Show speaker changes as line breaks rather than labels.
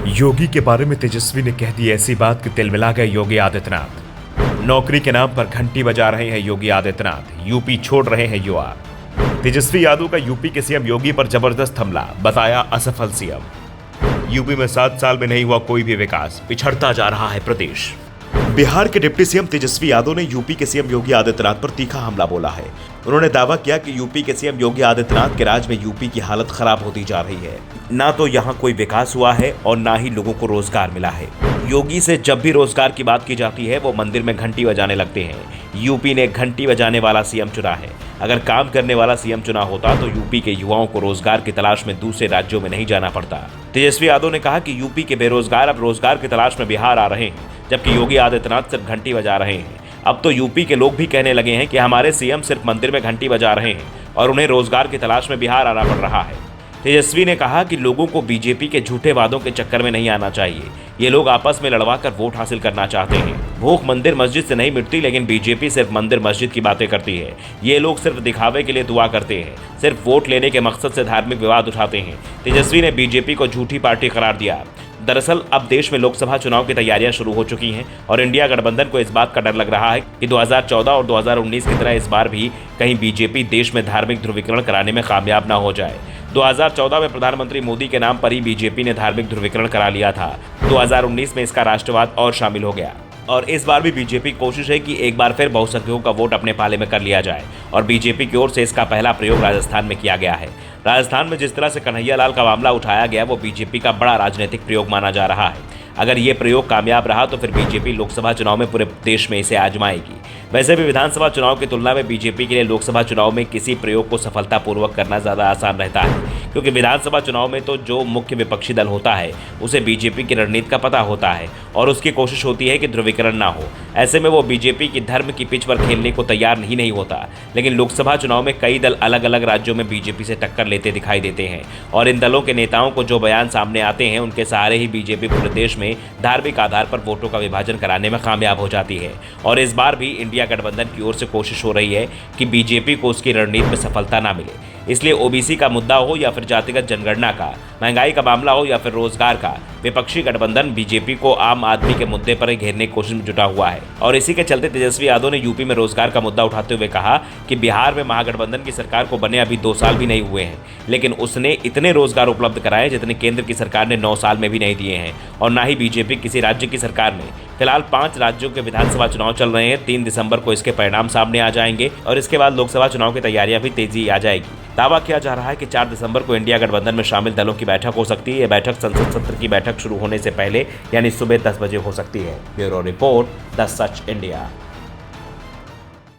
योगी के बारे में तेजस्वी ने कह दी ऐसी बात कि तिलमिला गए योगी आदित्यनाथ। नौकरी के नाम पर घंटी बजा रहे हैं योगी आदित्यनाथ, यूपी छोड़ रहे हैं युवा। तेजस्वी यादव का यूपी के सीएम योगी पर जबरदस्त हमला, बताया असफल सीएम। यूपी में 7 साल में नहीं हुआ कोई भी विकास, पिछड़ता जा रहा है प्रदेश। बिहार के डिप्टी सीएम तेजस्वी यादव ने यूपी के सीएम योगी आदित्यनाथ पर तीखा हमला बोला है। उन्होंने दावा किया कि यूपी के सीएम योगी आदित्यनाथ के राज में यूपी की हालत खराब होती जा रही है। ना तो यहाँ कोई विकास हुआ है और ना ही लोगों को रोजगार मिला है। योगी से जब भी रोजगार की बात की जाती है वो मंदिर में घंटी बजाने लगते हैं। यूपी ने घंटी बजाने वाला सीएम चुना है। अगर काम करने वाला सीएम चुना होता तो यूपी के युवाओं को रोजगार की तलाश में दूसरे राज्यों में नहीं जाना पड़ता। तेजस्वी यादव ने कहा कि यूपी के बेरोजगार अब रोजगार की तलाश में बिहार आ रहे हैं, जबकि योगी आदित्यनाथ सिर्फ घंटी बजा रहे हैं। अब तो यूपी के लोग भी कहने लगे हैं कि हमारे सीएम सिर्फ मंदिर में घंटी बजा रहे हैं और उन्हें रोजगार की तलाश में बिहार आना पड़ रहा है। तेजस्वी ने कहा कि लोगों को बीजेपी के झूठे वादों के चक्कर में नहीं आना चाहिए। ये लोग आपस में लड़वा कर वोट हासिल करना चाहते हैं। भूख मंदिर मस्जिद से नहीं मिटती, लेकिन बीजेपी सिर्फ मंदिर मस्जिद की बातें करती है। ये लोग सिर्फ दिखावे के लिए दुआ करते हैं, सिर्फ वोट लेने के मकसद से धार्मिक विवाद उठाते हैं। तेजस्वी ने बीजेपी को झूठी पार्टी करार दिया। दरअसल अब देश में लोकसभा चुनाव की तैयारियां शुरू हो चुकी हैं और इंडिया गठबंधन को इस बात का डर लग रहा है कि 2014 और 2019 की तरह इस बार भी कहीं बीजेपी देश में धार्मिक ध्रुवीकरण कराने में कामयाब न हो जाए। 2014 में प्रधानमंत्री मोदी के नाम पर ही बीजेपी ने धार्मिक ध्रुवीकरण करा लिया था। 2019 में इसका राष्ट्रवाद और शामिल हो गया और इस बार भी बीजेपी की कोशिश है कि एक बार फिर बहुसंख्यकों का वोट अपने पाले में कर लिया जाए और बीजेपी की ओर से इसका पहला प्रयोग राजस्थान में किया गया है। राजस्थान में जिस तरह से कन्हैया लाल का मामला उठाया गया वो बीजेपी का बड़ा राजनीतिक प्रयोग माना जा रहा है। अगर ये प्रयोग कामयाब रहा तो फिर बीजेपी लोकसभा चुनाव में पूरे देश में इसे आजमाएगी। वैसे भी विधानसभा चुनाव की तुलना में बीजेपी के लिए लोकसभा चुनाव में किसी प्रयोग को सफलतापूर्वक करना ज़्यादा आसान रहता है, क्योंकि विधानसभा चुनाव में तो जो मुख्य विपक्षी दल होता है उसे बीजेपी की रणनीति का पता होता है और उसकी कोशिश होती है कि ध्रुवीकरण ना हो। ऐसे में वो बीजेपी की धर्म की पिच पर खेलने को तैयार नहीं होता। लेकिन लोकसभा चुनाव में कई दल अलग अलग राज्यों में बीजेपी से टक्कर लेते दिखाई देते हैं और इन दलों के नेताओं को जो बयान सामने आते हैं उनके सहारे ही बीजेपी पूरे देश में धार्मिक आधार पर वोटों का विभाजन कराने में कामयाब हो जाती है। और इस बार भी इंडिया गठबंधन की ओर से कोशिश हो रही है कि बीजेपी को उसकी रणनीति में सफलता ना मिले। इसलिए ओबीसी का मुद्दा हो या फिर जातिगत जनगणना का, महंगाई का मामला हो या फिर रोजगार का, विपक्षी गठबंधन बीजेपी को आम आदमी के मुद्दे पर ही घेरने की कोशिश में जुटा हुआ है। और इसी के चलते तेजस्वी यादव ने यूपी में रोजगार का मुद्दा उठाते हुए कहा कि बिहार में महागठबंधन की सरकार को बने अभी 2 साल भी नहीं हुए हैं, लेकिन उसने इतने रोजगार उपलब्ध कराए जितने केंद्र की सरकार ने 9 साल में भी नहीं दिए हैं और ना ही बीजेपी किसी राज्य की सरकार ने। फिलहाल 5 राज्यों के विधानसभा चुनाव चल रहे हैं। 3 दिसंबर को इसके परिणाम सामने आ जाएंगे और इसके बाद लोकसभा चुनाव की तैयारियां भी तेजी आ जाएगी। दावा किया जा रहा है कि 4 दिसंबर को इंडिया गठबंधन में शामिल दलों की बैठक हो सकती है। यह बैठक संसद सत्र की बैठक शुरू होने से पहले यानी सुबह 10 बजे हो सकती है। Bureau report, the such India.